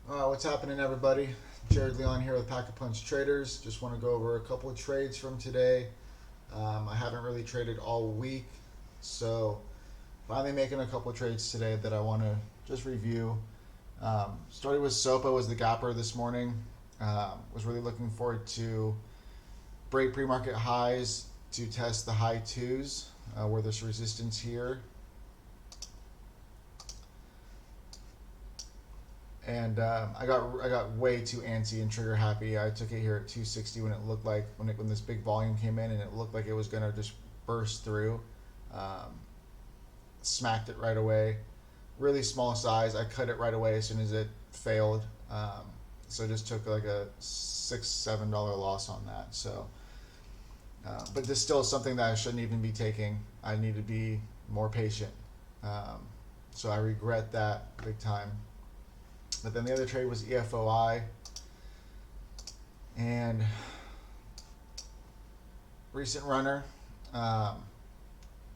What's happening, everybody? Jared Leon here with Pack a Punch Traders. Just want to go over a couple of trades from today. I haven't really traded all week, so finally making a couple of trades today that I want to just review. Started with SOPA was the gapper this morning. Was really looking forward to break pre-market highs to test the high twos where there's resistance here. And I got way too antsy and trigger happy. I took it here at 260 when it looked like when this big volume came in and it looked like it was gonna just burst through. Um, Smacked it right away. Really small size. I cut it right away as soon as it failed. So I just took like a $6-7 loss on that. So, but this still is something that I shouldn't even be taking. I need to be more patient. So I regret that big time. But then the other trade was EFOI, and recent runner,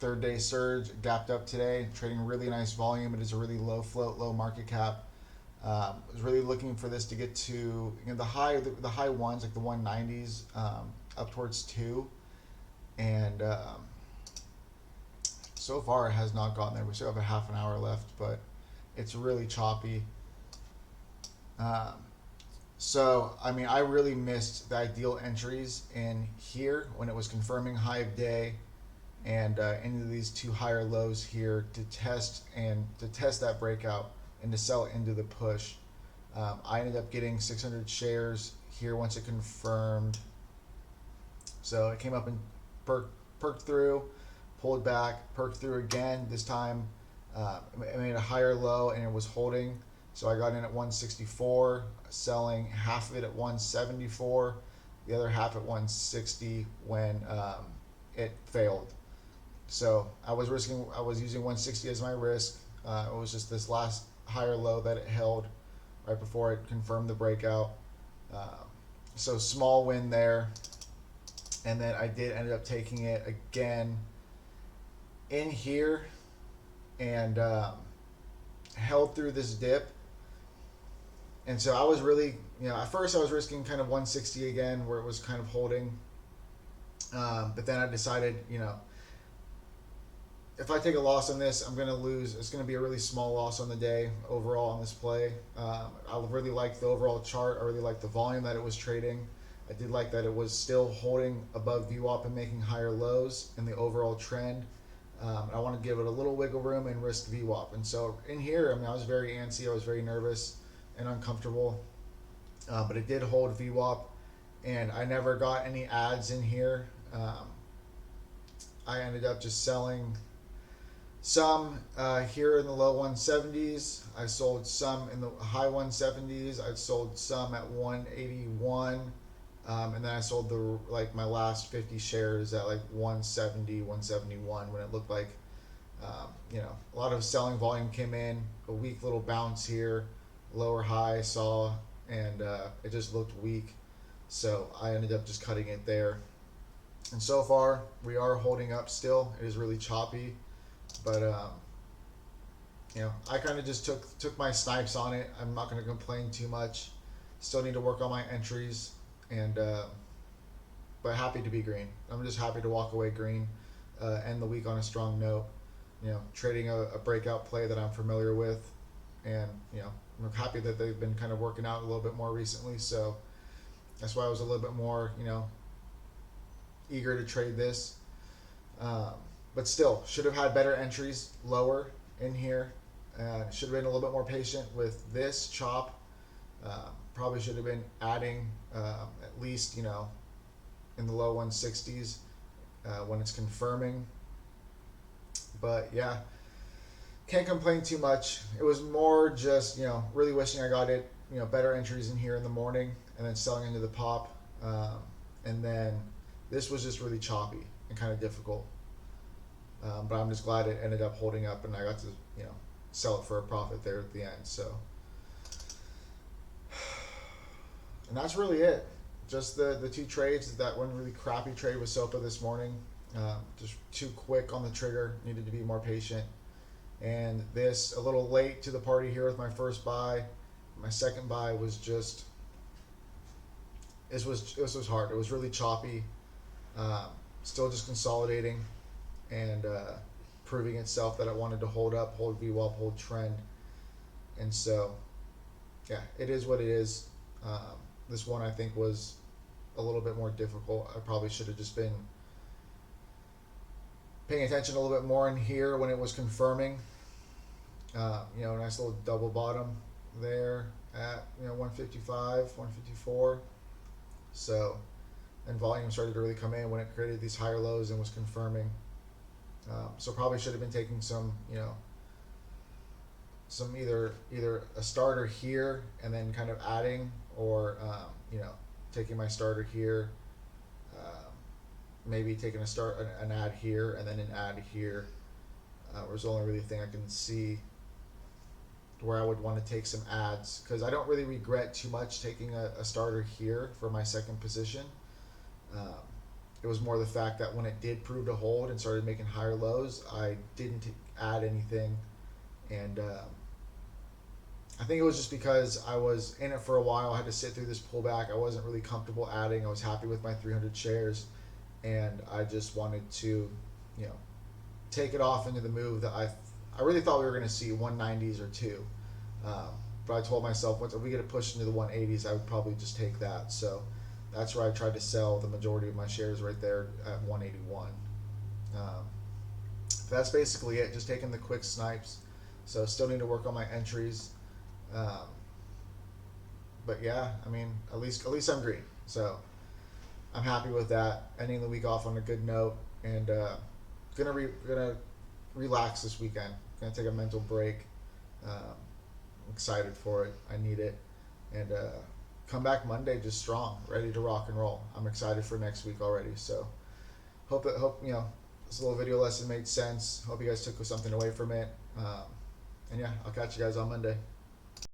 third day surge, gapped up today, trading really nice volume. It is a really low float, low market cap. Was really looking for this to get to the high ones, like the 190s, up towards 2, and so far it has not gotten there. We still have a half an hour left, but it's really choppy. So, I mean, I really missed the ideal entries in here when it was confirming high of day and into these two higher lows here to test that breakout and to sell into the push. I ended up getting 600 shares here once it confirmed. So it came up and perked through, pulled back, perked through again. This time it made a higher low and it was holding. So I got in at 164, selling half of it at 174, the other half at 160 when it failed. So I was using 160 as my risk. It was just this last higher low that it held right before it confirmed the breakout. So small win there. And then I did end up taking it again in here and held through this dip. And so I was really, at first I was risking kind of 160 again where it was kind of holding. But then I decided, if I take a loss on this, I'm going to lose. It's going to be a really small loss on the day overall on this play. I really liked the overall chart. I really liked the volume that it was trading. I did like that it was still holding above VWAP and making higher lows in the overall trend. I want to give it a little wiggle room and risk VWAP. And so in here, I was very antsy. I was very nervous and uncomfortable, but it did hold VWAP, and I never got any ads in here. I ended up just selling some here in the low 170s. I sold some in the high 170s. I sold some at 181, and then I sold my last 50 shares at like 170, 171 when it looked like a lot of selling volume came in. A weak little bounce here. Lower high saw, and it just looked weak, so I ended up just cutting it there. And so far we are holding up still. It is really choppy, but I kind of just took my snipes on it. I'm not going to complain too much. Still need to work on my entries, and but happy to be green. I'm just happy to walk away green, end the week on a strong note. Trading a breakout play that I'm familiar with, and I'm happy that they've been kind of working out a little bit more recently, so that's why I was a little bit more, eager to trade this. But still, should have had better entries lower in here. Should have been a little bit more patient with this chop. Probably should have been adding at least, in the low 160s when it's confirming. But yeah. Can't complain too much. It was more just, really wishing I got it, better entries in here in the morning and then selling into the pop. And then this was just really choppy and kind of difficult. But I'm just glad it ended up holding up and I got to, sell it for a profit there at the end. So, and that's really it. Just the two trades. That one really crappy trade with SOPA this morning. Just too quick on the trigger. Needed to be more patient. And this a little late to the party here with my first buy, my second buy was just this was hard. It was really choppy. Um, Still just consolidating and proving itself that I wanted to hold up, hold VWAP, hold trend, and so yeah, it is what it is. This one I think was a little bit more difficult. I probably should have just been paying attention a little bit more in here when it was confirming. Nice little double bottom there at 155, 154. So, and volume started to really come in when it created these higher lows and was confirming. So probably should have been taking some either a starter here and then kind of adding, or taking my starter here, maybe taking an add here and then an add here. Was the only really thing I can see where I would want to take some adds, because I don't really regret too much taking a starter here for my second position. Um, it was more the fact that when it did prove to hold and started making higher lows, I didn't add anything, and I think it was just because I was in it for a while. I had to sit through this pullback. I wasn't really comfortable adding. I was happy with my 300 shares, and I just wanted to, take it off into the move that I really thought we were going to see 190s or two. But I told myself, once we get a push into the 180s, I would probably just take that. So that's where I tried to sell the majority of my shares right there at 181. That's basically it. Just taking the quick snipes. So still need to work on my entries. But yeah, I mean, at least I'm green. So I'm happy with that. Ending the week off on a good note, and gonna relax this weekend. Gonna take a mental break. I'm excited for it. I need it, and come back Monday just strong, ready to rock and roll. I'm excited for next week already. So hope this little video lesson made sense. Hope you guys took something away from it. And yeah, I'll catch you guys on Monday.